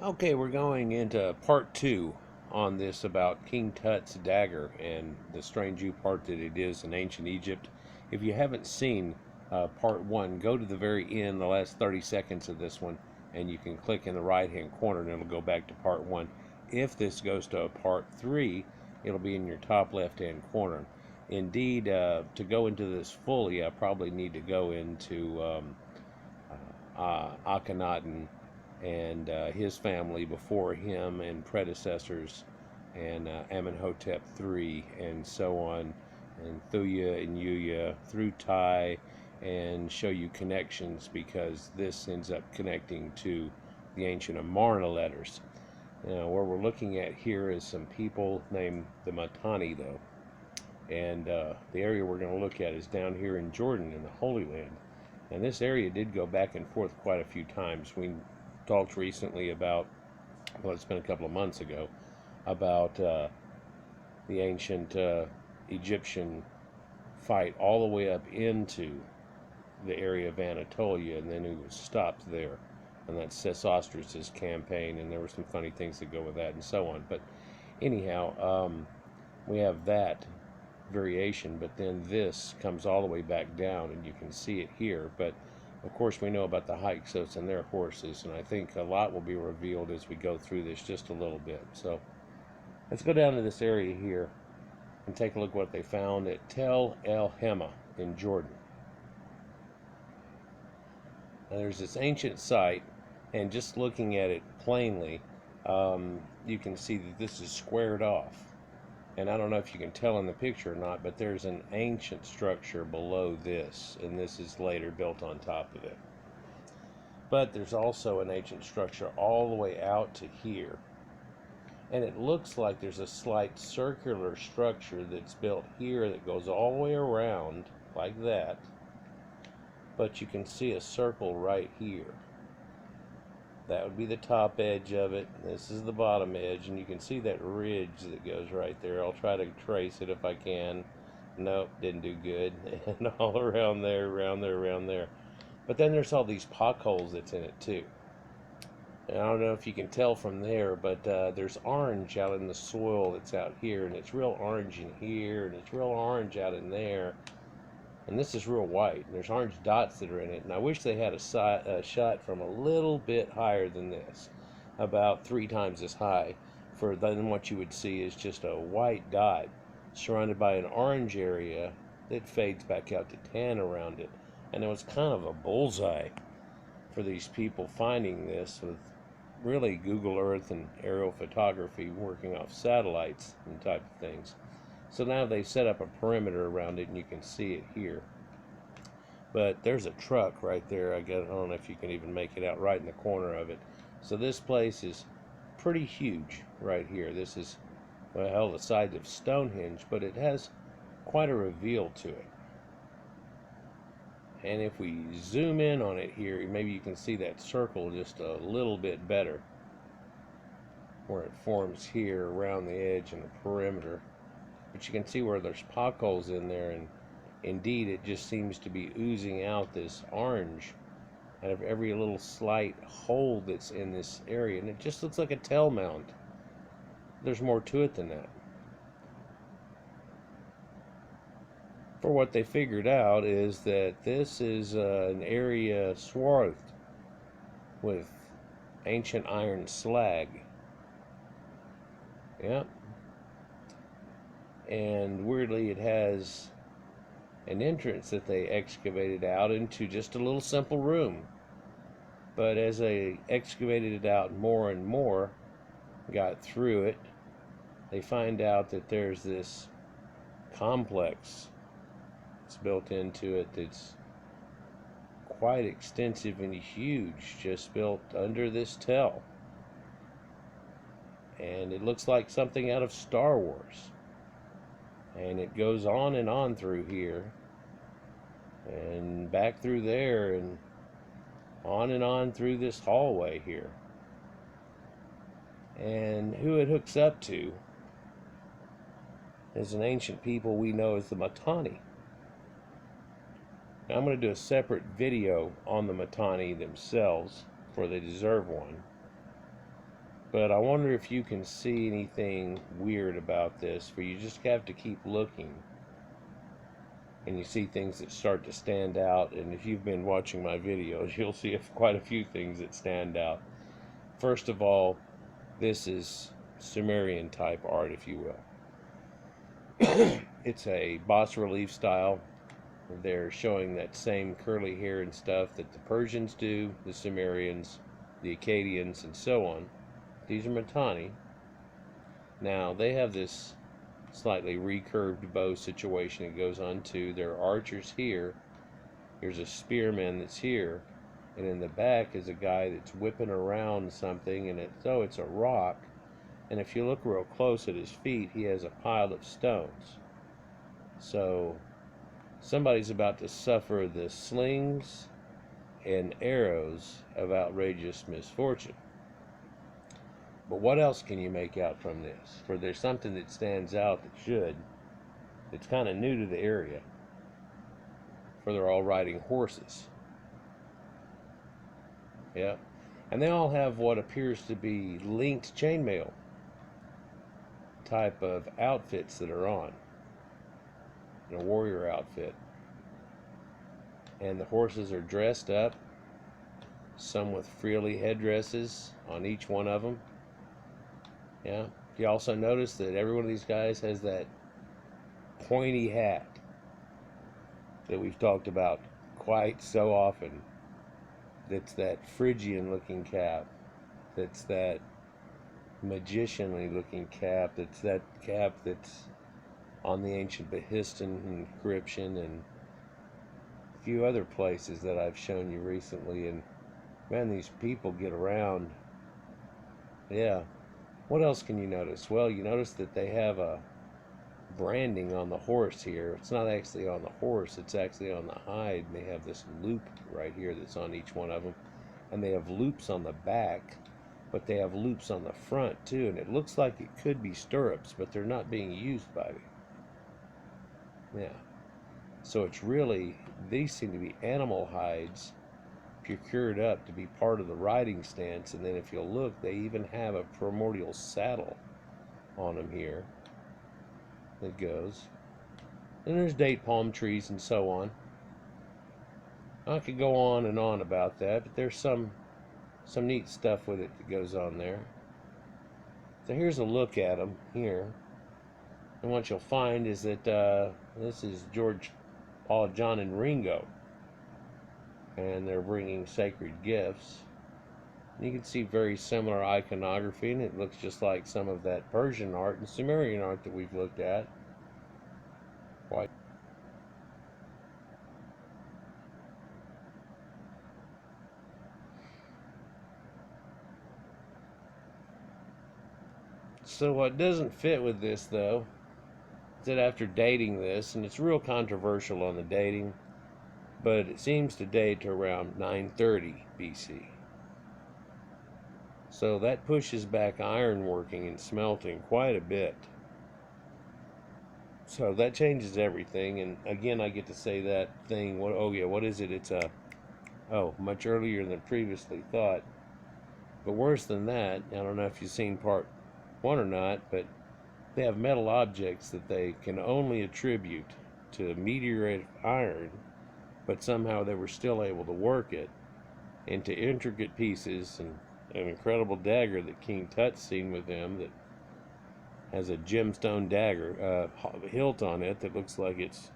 Okay, we're going into part two on this about King Tut's dagger and the strange part that it is in ancient Egypt. If you haven't seen part one, go to the very end, the last 30 seconds of this one, and you can click in the right hand corner and it'll go back to part one. If this goes to part three, it'll be in your top left hand corner. Indeed, to go into this fully, I probably need to go into Akhenaten and his family before him and predecessors, and Amenhotep III, and so on, and Thuya and Yuya through Tai, and show you connections because this ends up connecting to the ancient Amarna letters. Now, what we're looking at here is some people named the Mitanni, though, and the area we're going to look at is down here in Jordan in the Holy Land. And this area did go back and forth quite a few times. We talked recently about, well, it's been a couple of months ago, about the ancient Egyptian fight all the way up into the area of Anatolia, and then it was stopped there. And that's Sesostris' campaign, and there were some funny things that go with that and so on. But anyhow, we have that variation, but then this comes all the way back down, and you can see it here. But of course, we know about the Hyksos and their horses, and I think a lot will be revealed as we go through this just a little bit. So let's go down to this area here and take a look what they found at Tel al-Hema in Jordan. Now, there's this ancient site, and just looking at it plainly, you can see that this is squared off. And I don't know if you can tell in the picture or not, but there's an ancient structure below this, and this is later built on top of it. But there's also an ancient structure all the way out to here. And it looks like there's a slight circular structure that's built here that goes all the way around like that. But you can see a circle right here. That would be the top edge of it. This is the bottom edge, and you can see that ridge that goes right there. I'll try to trace it if I can. Nope, didn't do good. And all around there, around there, around there. But then there's all these pock holes that's in it too. And I don't know if you can tell from there, but there's orange out in the soil that's out here, and it's real orange in here, and it's real orange out in there. And this is real white, and there's orange dots that are in it, and I wish they had a shot from a little bit higher than this, about 3 times as high, for then what you would see is just a white dot surrounded by an orange area that fades back out to tan around it. And it was kind of a bullseye for these people finding this with really Google Earth and aerial photography working off satellites and type of things. So now they've set up a perimeter around it, and you can see it here. But there's a truck right there. I don't know if you can even make it out right in the corner of it. So this place is pretty huge right here. This is, well, the size of Stonehenge, but it has quite a reveal to it. And if we zoom in on it here, maybe you can see that circle just a little bit better, where it forms here around the edge and the perimeter. But you can see where there's pock holes in there, and indeed it just seems to be oozing out this orange out of every little slight hole that's in this area, and it just looks like a tail mount. There's more to it than that. For what they figured out is that this is an area swathed with ancient iron slag. Yep. And weirdly, it has an entrance that they excavated out into just a little simple room. But as they excavated it out more and more, got through it, they find out that there's this complex that's built into it that's quite extensive and huge, just built under this tell. And it looks like something out of Star Wars. And it goes on and on through here, and back through there, and on through this hallway here. And who it hooks up to is an ancient people we know as the Mitanni. Now, I'm going to do a separate video on the Mitanni themselves, for they deserve one. But I wonder if you can see anything weird about this, where you just have to keep looking and you see things that start to stand out. And if you've been watching my videos, you'll see quite a few things that stand out. First of all, this is Sumerian type art, if you will. It's a bas relief style. They're showing that same curly hair and stuff that the Persians do, the Sumerians, the Akkadians, and so on. These are Mitanni. Now, they have this slightly recurved bow situation that goes on to their archers here. Here's a spearman that's here, and in the back is a guy that's whipping around something, and it's a rock. And if you look real close at his feet, he has a pile of stones. So somebody's about to suffer the slings and arrows of outrageous misfortune. But what else can you make out from this? For there's something that stands out that should. It's kind of new to the area. For they're all riding horses. Yeah. And they all have what appears to be linked chainmail type of outfits that are on. A warrior outfit. And the horses are dressed up, some with frilly headdresses on each one of them. Yeah. You also notice that every one of these guys has that pointy hat that we've talked about quite so often. That's that Phrygian looking cap. That's that magicianly looking cap. That's that cap that's on the ancient Behistun inscription and a few other places that I've shown you recently. And man, these people get around. Yeah. What else can you notice? Well, you notice that they have a branding on the horse here. It's not actually on the horse, it's actually on the hide. They have this loop right here that's on each one of them. And they have loops on the back, but they have loops on the front too. And it looks like it could be stirrups, but they're not being used by me. Yeah. So it's really, these seem to be animal hides procured up to be part of the riding stance. And then if you'll look, they even have a primordial saddle on them here that goes. And there's date palm trees and so on. I could go on and on about that, but there's some neat stuff with it that goes on there. So here's a look at them here. And what you'll find is that this is George, Paul, John, and Ringo. And they're bringing sacred gifts. You can see very similar iconography, and it looks just like some of that Persian art and Sumerian art that we've looked at. Quite. So what doesn't fit with this, though, is that after dating this, and it's real controversial on the dating, but it seems to date to around 930 BC. So that pushes back ironworking and smelting quite a bit. So that changes everything. And again, I get to say that thing. What is it? It's much earlier than previously thought. But worse than that, I don't know if you've seen part 1 or not, but they have metal objects that they can only attribute to meteorite iron, but somehow they were still able to work it into intricate pieces. And an incredible dagger that King Tut's seen with them that has a gemstone dagger, hilt on it that looks like it's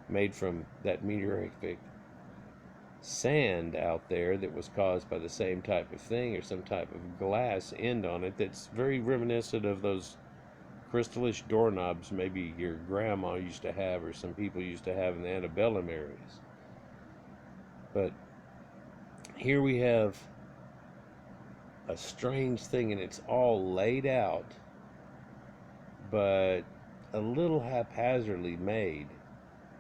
made from that meteoric sand out there that was caused by the same type of thing, or some type of glass end on it that's very reminiscent of those crystallish doorknobs maybe your grandma used to have, or some people used to have in the antebellum areas. But here we have a strange thing, and it's all laid out, but a little haphazardly made.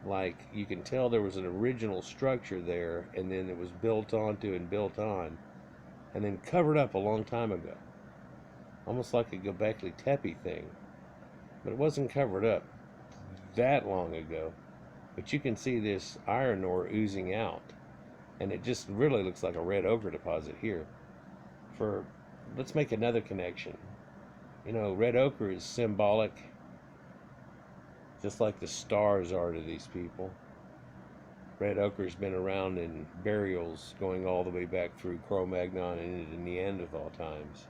Like, you can tell there was an original structure there, and then it was built onto and built on, and then covered up a long time ago. Almost like a Göbekli Tepe thing. But it wasn't covered up that long ago. But you can see this iron ore oozing out. And it just really looks like a red ochre deposit here. For let's make another connection. You know, red ochre is symbolic, just like the stars are to these people. Red ochre's been around in burials going all the way back through Cro-Magnon and into Neanderthal times.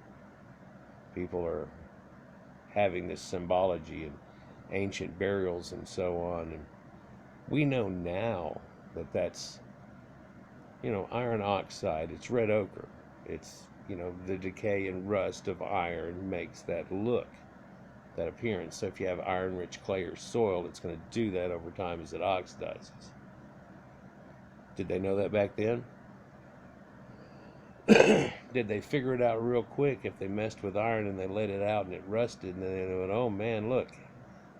People are having this symbology in ancient burials and so on. And we know now that that's, you know, iron oxide. It's red ochre. It's, you know, the decay and rust of iron makes that look, that appearance. So if you have iron-rich clay or soil, it's going to do that over time as it oxidizes. Did they know that back then? Did they figure it out real quick if they messed with iron and they let it out and it rusted and then they went, oh man, look.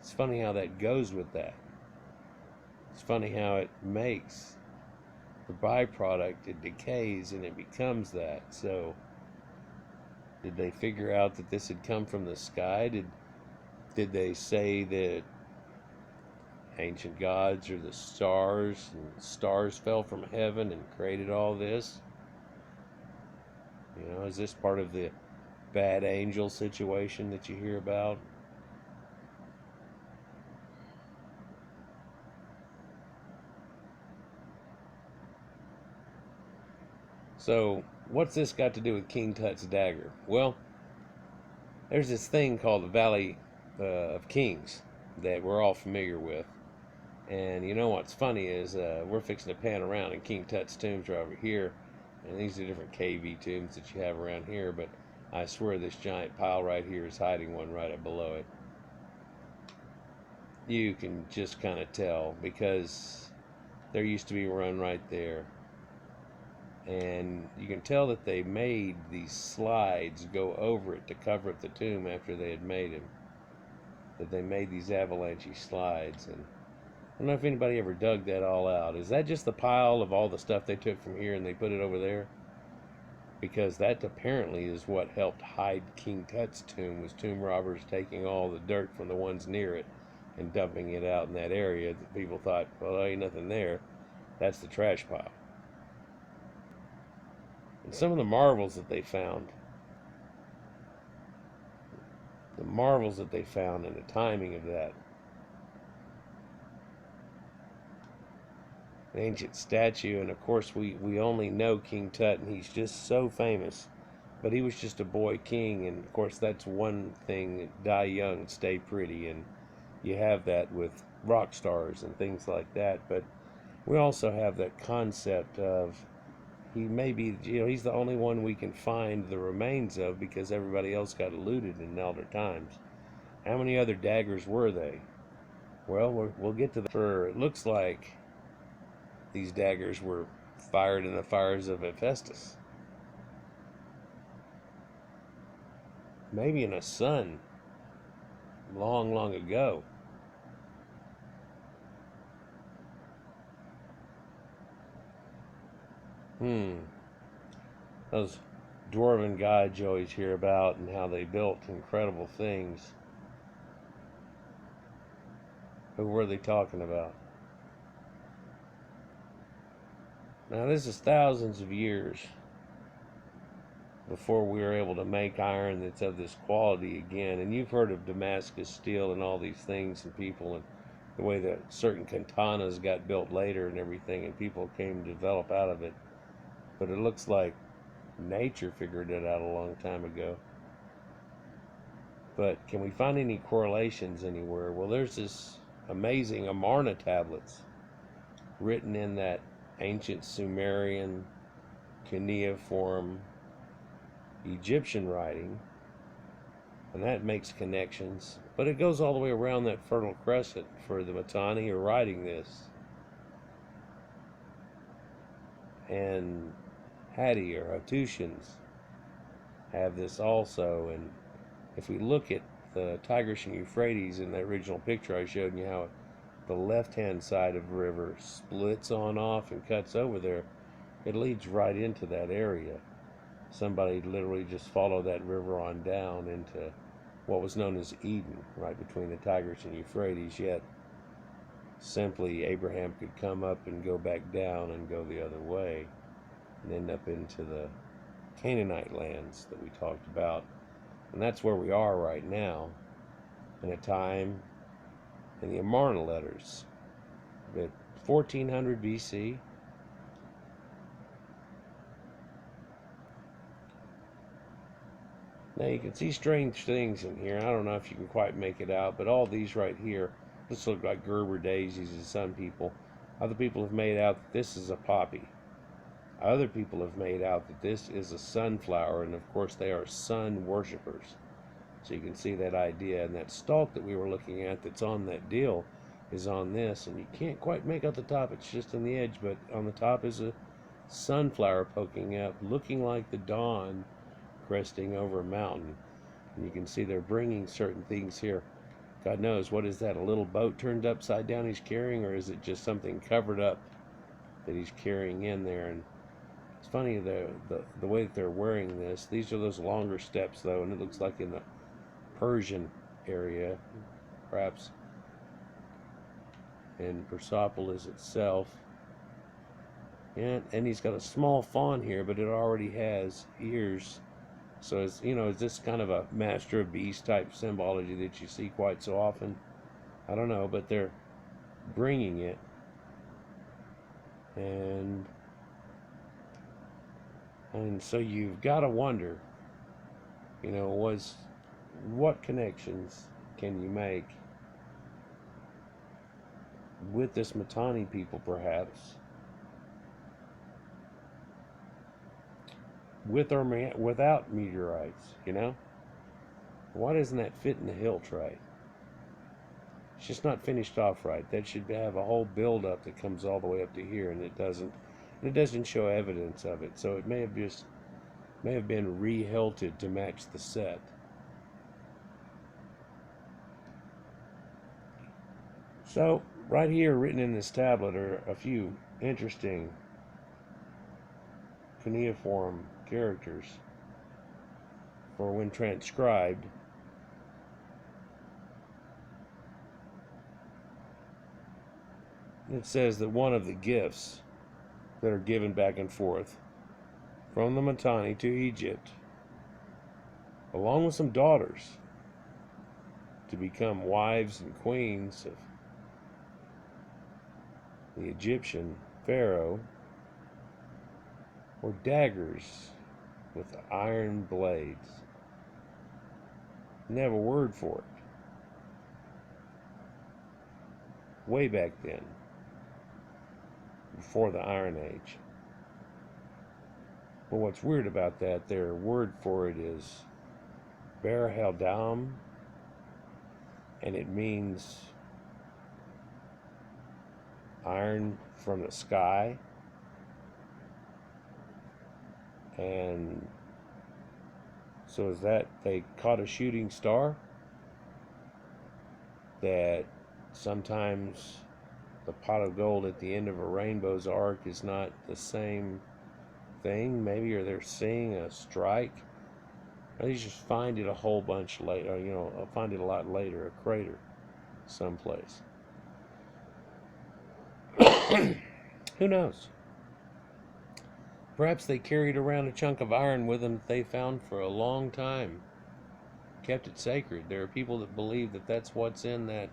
It's funny how that goes with that. It's funny how it makes the byproduct, it decays and it becomes that. So did they figure out that this had come from the sky? Did they say that ancient gods or the stars and stars fell from heaven and created all this? You know, is this part of the bad angel situation that you hear about? So what's this got to do with King Tut's dagger? Well, there's this thing called the Valley of Kings that we're all familiar with. And you know what's funny is we're fixing to pan around, and King Tut's tombs are over here. And these are different KV tombs that you have around here, but I swear this giant pile right here is hiding one right up below it. You can just kind of tell because there used to be one right there. And you can tell that they made these slides go over it to cover up the tomb after they had made him. That they made these avalanche slides. And I don't know if anybody ever dug that all out. Is that just the pile of all the stuff they took from here and they put it over there? Because that apparently is what helped hide King Tut's tomb, was tomb robbers taking all the dirt from the ones near it and dumping it out in that area that people thought, well, there ain't nothing there. That's the trash pile. And some of the marvels that they found, and the timing of that. An ancient statue, and of course we only know King Tut, and he's just so famous. But he was just a boy king, and of course that's one thing, die young, stay pretty, and you have that with rock stars and things like that. But we also have that concept of he may be, you know, he's the only one we can find the remains of because everybody else got looted in elder times. How many other daggers were they? Well, we'll get to that. For it looks like these daggers were fired in the fires of Hephaestus. Maybe in a sun long, long ago. Those dwarven gods you always hear about and how they built incredible things. Who were they talking about? Now this is thousands of years before we were able to make iron that's of this quality again. And you've heard of Damascus steel and all these things and people and the way that certain katanas got built later and everything, and people came to develop out of it. But it looks like nature figured it out a long time ago. But can we find any correlations anywhere? Well, there's this amazing Amarna tablets written in that ancient Sumerian cuneiform Egyptian writing, and that makes connections. But it goes all the way around that Fertile Crescent for the Mitanni are writing this. And Hatti or Hattusians have this also. And if we look at the Tigris and Euphrates in the original picture I showed you, how the left-hand side of the river splits on off and cuts over there, it leads right into that area. Somebody literally just followed that river on down into what was known as Eden, right between the Tigris and Euphrates, yet simply Abraham could come up and go back down and go the other way and end up into the Canaanite lands that we talked about. And that's where we are right now, in a time in the Amarna letters, at 1400 BC. Now you can see strange things in here. I don't know if you can quite make it out, but all these right here, this look like Gerber daisies to some people. Other people have made out that this is a poppy. Other people have made out that this is a sunflower, and of course they are sun worshippers. So you can see that idea, and that stalk that we were looking at that's on that deal is on this, and you can't quite make out the top, it's just on the edge, but on the top is a sunflower poking up, looking like the dawn cresting over a mountain. And you can see they're bringing certain things here. God knows, what is that, a little boat turned upside down he's carrying, or is it just something covered up that he's carrying in there? And it's funny, the way that they're wearing this. These are those longer steps though, and it looks like in the Persian area, perhaps in Persepolis itself. And he's got a small fawn here, but it already has ears. So is this kind of a master of beast type symbology that you see quite so often? I don't know, but they're bringing it. And so you've got to wonder, what connections can you make with this Mitanni people, perhaps, with or without meteorites? Why doesn't that fit in the hilt right? It's just not finished off right. That should have a whole build-up that comes all the way up to here, and it doesn't. It doesn't show evidence of it, so it may have been re-hilted to match the set. So right here, written in this tablet, are a few interesting cuneiform characters for when transcribed. It says that one of the gifts that are given back and forth from the Mitanni to Egypt, along with some daughters, to become wives and queens of the Egyptian pharaoh, were daggers with iron blades. And they have a word for it. Way back then, before the Iron Age. But what's weird about that, their word for it is Ber Heldam, and it means iron from the sky. And so is that they caught a shooting star? That sometimes the pot of gold at the end of a rainbow's arc is not the same thing, maybe, or they're seeing a strike. Or they just find it a whole bunch later, find it a lot later, a crater someplace. Who knows? Perhaps they carried around a chunk of iron with them that they found for a long time, kept it sacred. There are people that believe that that's what's in that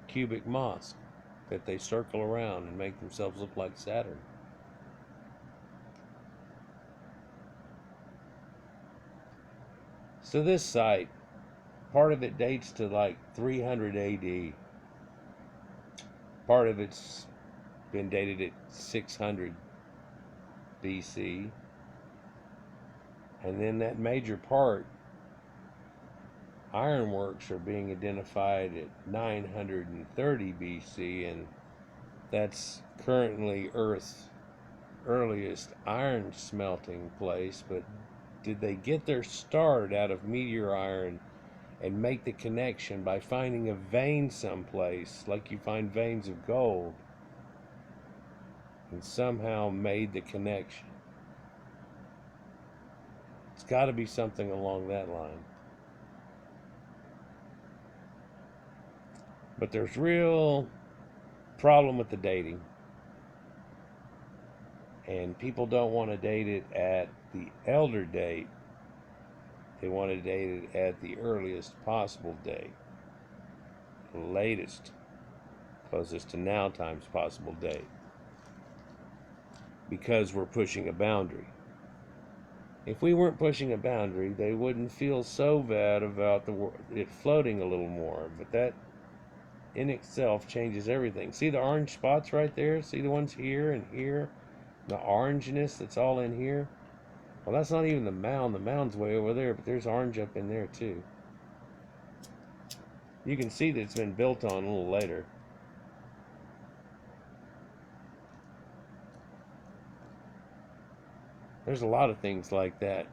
cubic mosque that they circle around and make themselves look like Saturn. So this site, part of it dates to like 300 AD. Part of it's been dated at 600 BC. And then that major part, ironworks, are being identified at 930 BC, and that's currently Earth's earliest iron smelting place. But did they get their start out of meteor iron and make the connection by finding a vein someplace, like you find veins of gold, and somehow made the connection? It's got to be something along that line. But there's real problem with the dating, and people don't want to date it at the elder date, they want to date it at the earliest possible date, the latest, closest to now times possible date, because we're pushing a boundary. If we weren't pushing a boundary, they wouldn't feel so bad about it floating a little more. But that in itself changes everything. See the orange spots right there? See the ones here and here? The orangeness that's all in here? Well, that's not even the mound. The mound's way over there, but there's orange up in there too. You can see that it's been built on a little later. There's a lot of things like that.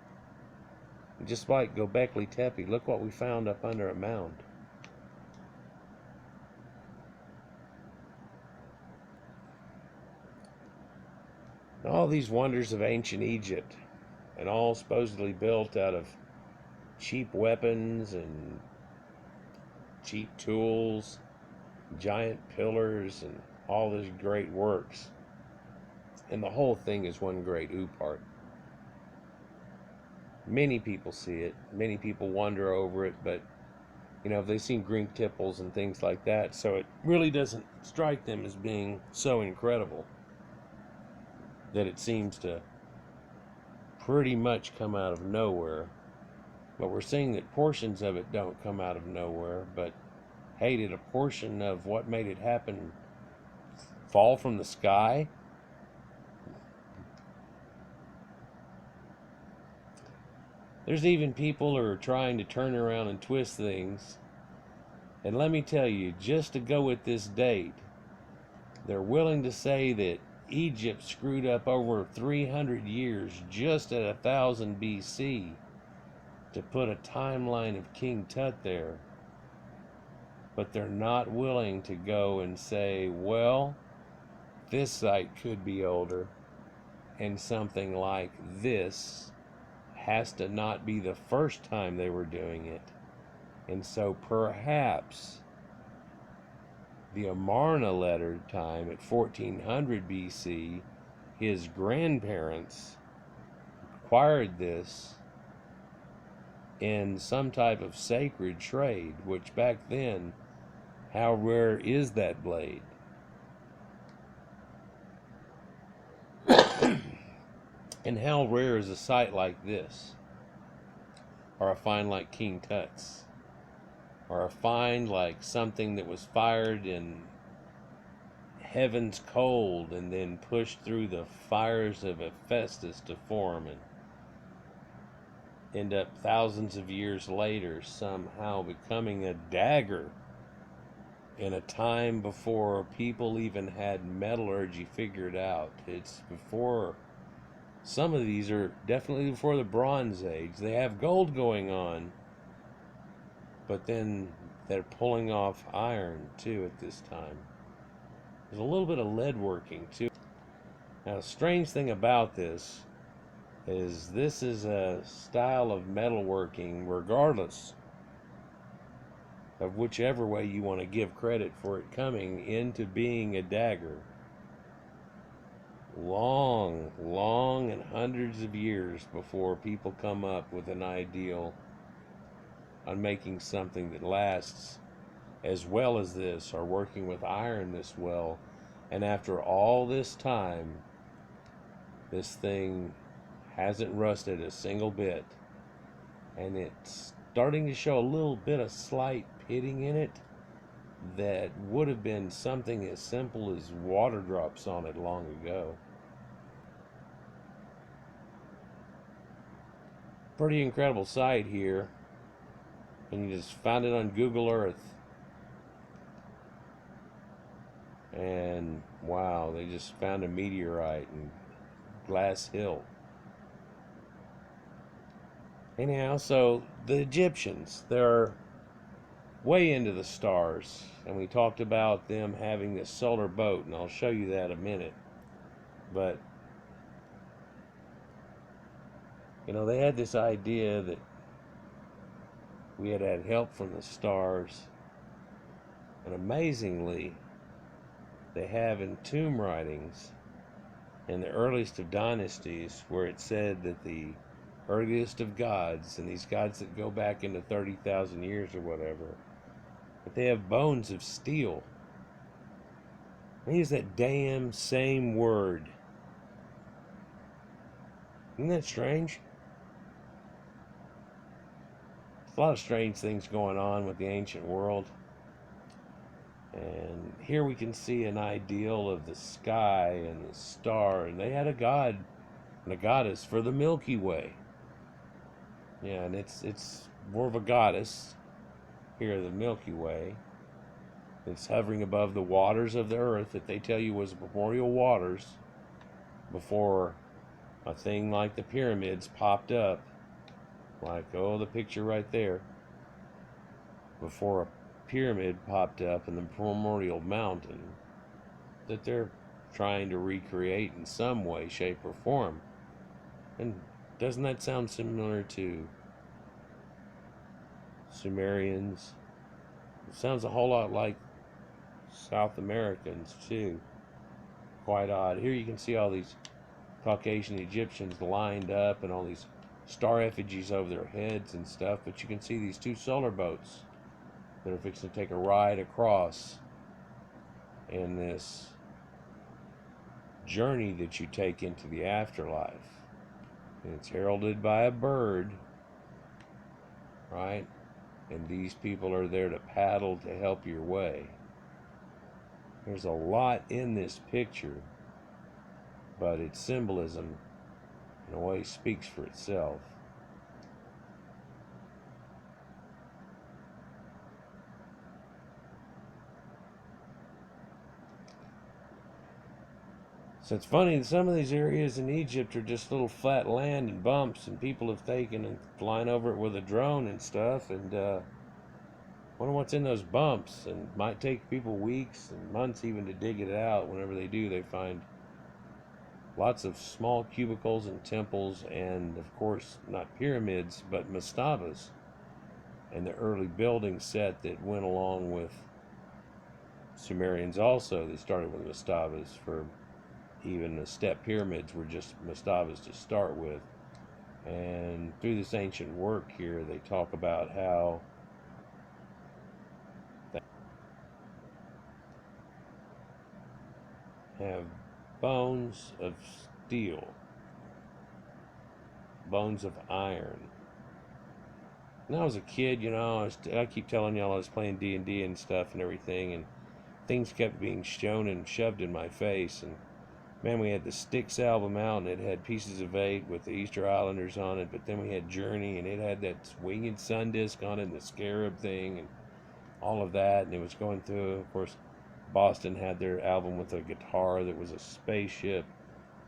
Just like Göbekli Tepe, look what we found up under a mound. All these wonders of ancient Egypt, and all supposedly built out of cheap weapons and cheap tools, giant pillars, and all these great works. And the whole thing is one great Oopart. Many people see it, many people wonder over it, but you know, they've seen green tipples and things like that, so it really doesn't strike them as being so incredible that it seems to pretty much come out of nowhere. But we're seeing that portions of it don't come out of nowhere, but hey, did a portion of what made it happen fall from the sky? There's even people who are trying to turn around and twist things. And let me tell you, just to go with this date, they're willing to say that Egypt screwed up over 300 years just at 1000 BC to put a timeline of King Tut there. But they're not willing to go and say, well, this site could be older, and something like this has to not be the first time they were doing it. And so perhaps the Amarna letter time at 1400 BC, his grandparents acquired this in some type of sacred trade, which back then, how rare is that blade? And how rare is a site like this? Or a find like King Tut's? Or a find like something that was fired in heaven's cold and then pushed through the fires of Hephaestus to form and end up thousands of years later somehow becoming a dagger in a time before people even had metallurgy figured out. It's before, some of these are definitely before the Bronze Age. They have gold going on, but then they're pulling off iron too at this time. There's a little bit of lead working too. Now, the strange thing about this is a style of metalworking, regardless of whichever way you want to give credit for it coming into being a dagger. Long and hundreds of years before people come up with an ideal on making something that lasts as well as this, or working with iron this well. And after all this time, this thing hasn't rusted a single bit, and it's starting to show a little bit of slight pitting in it that would have been something as simple as water drops on it long ago. Pretty incredible sight here, and you just found it on Google Earth, and wow, they just found a meteorite and glass hilt. Anyhow, so the Egyptians, they're way into the stars, and we talked about them having this solar boat, and I'll show you that in a minute. But you know, they had this idea that we had had help from the stars, and amazingly, they have in tomb writings in the earliest of dynasties, where it said that the earliest of gods, and these gods that go back into 30,000 years or whatever, but they have bones of steel. They use that damn same word. Isn't that strange? There's a lot of strange things going on with the ancient world. And here we can see an ideal of the sky and the star, and they had a god and a goddess for the Milky Way. Yeah, and it's more of a goddess here, the Milky Way. It's hovering above the waters of the earth that they tell you was primordial waters before a thing like the pyramids popped up. Like, oh, the picture right there. Before a pyramid popped up in the primordial mountain that they're trying to recreate in some way, shape, or form. And doesn't that sound similar to Sumerians? It sounds a whole lot like South Americans too. Quite odd. Here you can see all these Caucasian Egyptians lined up and all these star effigies over their heads and stuff, but you can see these two solar boats that are fixing to take a ride across in this journey that you take into the afterlife. And it's heralded by a bird, right? And these people are there to paddle to help your way. There's a lot in this picture, but its symbolism in a way speaks for itself. So it's funny that some of these areas in Egypt are just little flat land and bumps, and people have taken and flying over it with a drone and stuff, and wonder what's in those bumps. And it might take people weeks and months even to dig it out. Whenever they do, they find lots of small cubicles and temples, and of course not pyramids but mastabas, and the early building set that went along with Sumerians also. They started with mastabas. For even the step pyramids were just mastabas to start with. And through this ancient work here, they talk about how they have bones of steel, bones of iron. When I was a kid, you know, I keep telling y'all I was playing D&D and stuff and everything, and things kept being shown and shoved in my face. And man, we had the Styx album out, and it had Pieces of Eight with the Easter Islanders on it, but then we had Journey, and it had that Winged Sun disc on it, and the Scarab thing, and all of that, and it was going through. Of course, Boston had their album with a guitar that was a spaceship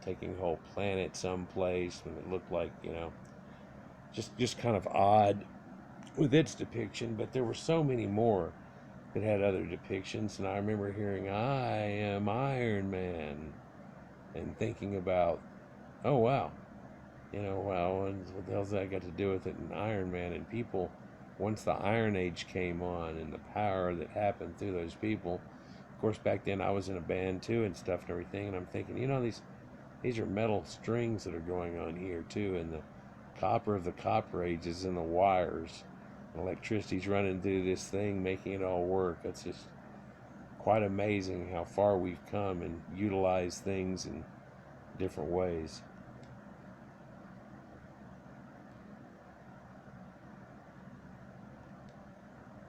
taking a whole planet someplace, and it looked like, you know, just kind of odd with its depiction. But there were so many more that had other depictions, and I remember hearing, "I am Iron Man," and thinking about, oh wow, you know, wow, what the hell's that got to do with it? And Iron Man, and people, once the Iron Age came on and the power that happened through those people. Of course, back then I was in a band too and stuff and everything, and I'm thinking, you know, these are metal strings that are going on here too, and the copper of the Copper Age is in the wires. Electricity's running through this thing, making it all work. It's just quite amazing how far we've come and utilize things in different ways.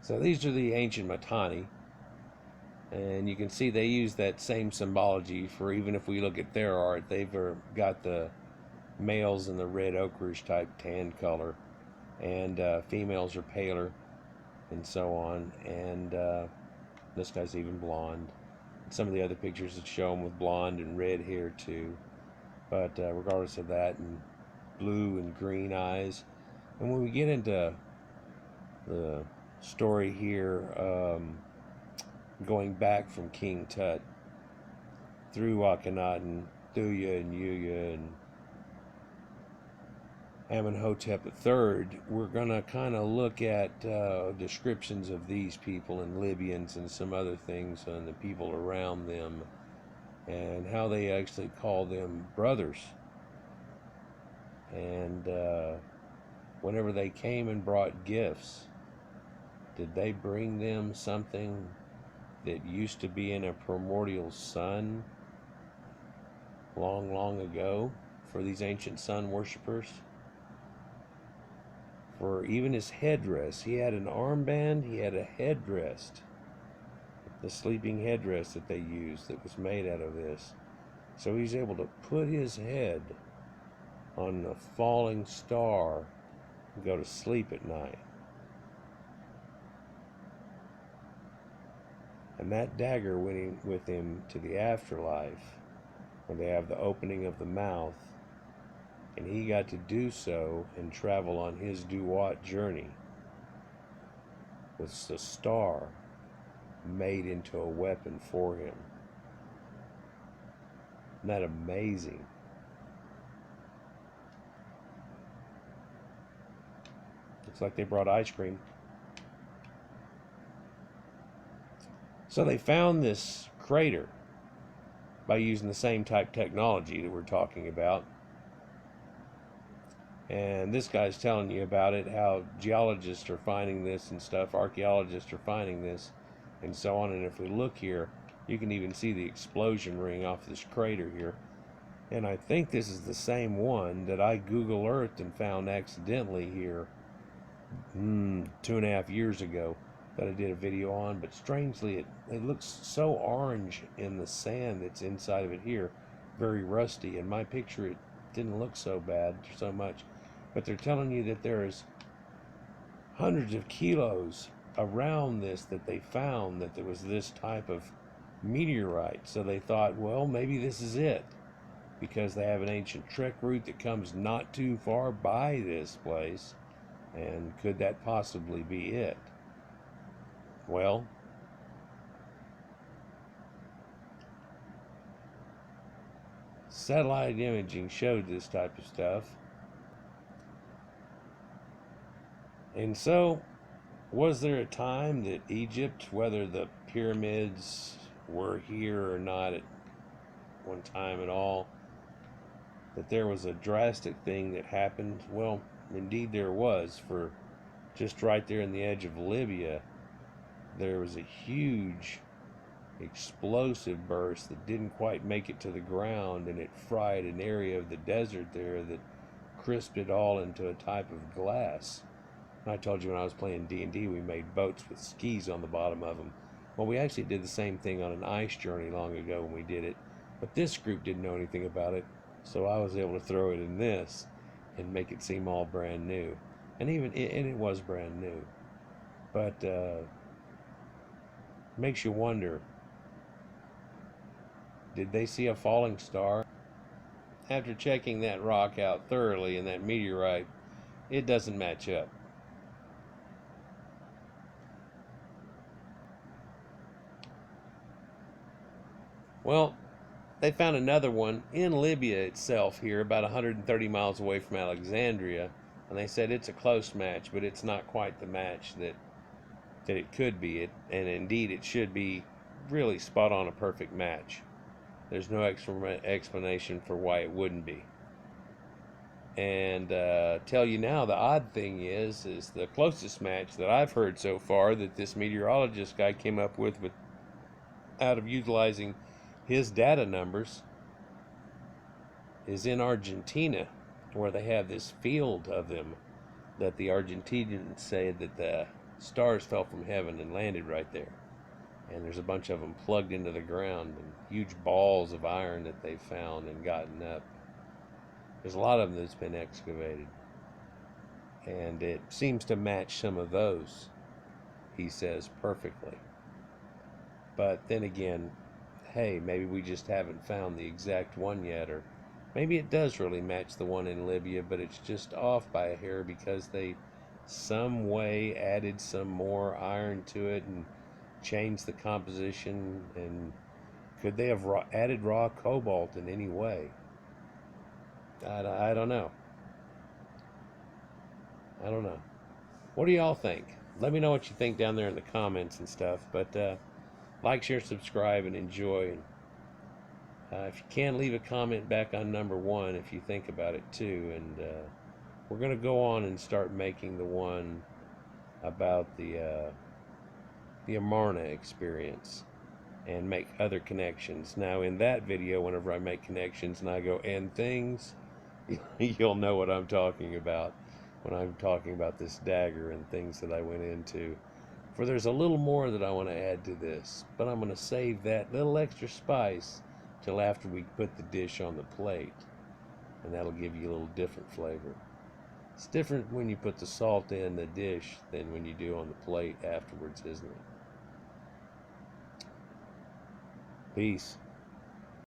So these are the ancient Mitanni, and you can see they use that same symbology for, even if we look at their art, they've got the males in the red ochreish type tan color, and females are paler and so on, and this guy's even blonde. Some of the other pictures that show him with blonde and red hair too, but regardless of that, and blue and green eyes. And when we get into the story here, going back from King Tut through Akhenaten, Thuya and Yuya and Amenhotep III, we're going to kind of look at descriptions of these people and Libyans and some other things and the people around them. and how they actually call them brothers. And whenever they came and brought gifts, did they bring them something that used to be in a primordial sun long, long ago for these ancient sun worshippers? For even his headdress, he had an armband, he had a headdress, the sleeping headrest that they used that was made out of this. So he's able to put his head on a falling star and go to sleep at night. And that dagger went with him to the afterlife, where they have the opening of the mouth, and he got to do so and travel on his Duat journey with the star made into a weapon for him. Isn't that amazing? Looks like they brought ice cream. So they found this crater by using the same type technology that we're talking about. And this guy's telling you about it, how geologists are finding this and stuff, archaeologists are finding this, and so on. And if we look here, you can even see the explosion ring off this crater here. And I think this is the same one that I Google Earthed and found accidentally here 2.5 years ago that I did a video on. But strangely, it looks so orange in the sand that's inside of it here, very rusty. In my picture, it didn't look so bad, so much. But they're telling you that there is hundreds of kilos around this that they found, that there was this type of meteorite. So they thought, well, maybe this is it, because they have an ancient trek route that comes not too far by this place. And could that possibly be it? Well, satellite imaging showed this type of stuff. And so, was there a time that Egypt, whether the pyramids were here or not at one time at all, that there was a drastic thing that happened? Well, indeed there was. For just right there in the edge of Libya, there was a huge explosive burst that didn't quite make it to the ground, and it fried an area of the desert there that crisped it all into a type of glass. And I told you when I was playing D&D, we made boats with skis on the bottom of them. Well, we actually did the same thing on an ice journey long ago when we did it, but this group didn't know anything about it, so I was able to throw it in this and make it seem all brand new. And it was brand new, but makes you wonder, did they see a falling star? After checking that rock out thoroughly and that meteorite, it doesn't match up. Well, they found another one in Libya itself here, about 130 miles away from Alexandria, and they said it's a close match, but it's not quite the match that it could be. And indeed it should be really spot on, a perfect match. There's no explanation for why it wouldn't be. And tell you now, the odd thing is the closest match that I've heard so far that this meteorologist guy came up with out of utilizing his data numbers is in Argentina, where they have this field of them that the Argentinians say that the stars fell from heaven and landed right there. And there's a bunch of them plugged into the ground, and huge balls of iron that they've found and gotten up. There's a lot of them that's been excavated, and it seems to match some of those, he says, perfectly. But then again, hey, maybe we just haven't found the exact one yet, or maybe it does really match the one in Libya, but it's just off by a hair because they some way added some more iron to it and changed the composition. And could they have added raw cobalt in any way? I don't know. I don't know. What do y'all think? Let me know what you think down there in the comments and stuff. But like, share, subscribe, and enjoy. If you can, leave a comment back on number 1 if you think about it too. And we're going to go on and start making the one about the Amarna experience and make other connections. Now in that video, whenever I make connections and I go "and things," you'll know what I'm talking about when I'm talking about this dagger and things that I went into. For there's a little more that I want to add to this, but I'm going to save that little extra spice till after we put the dish on the plate, and that'll give you a little different flavor. It's different when you put the salt in the dish than when you do on the plate afterwards, isn't it? Peace.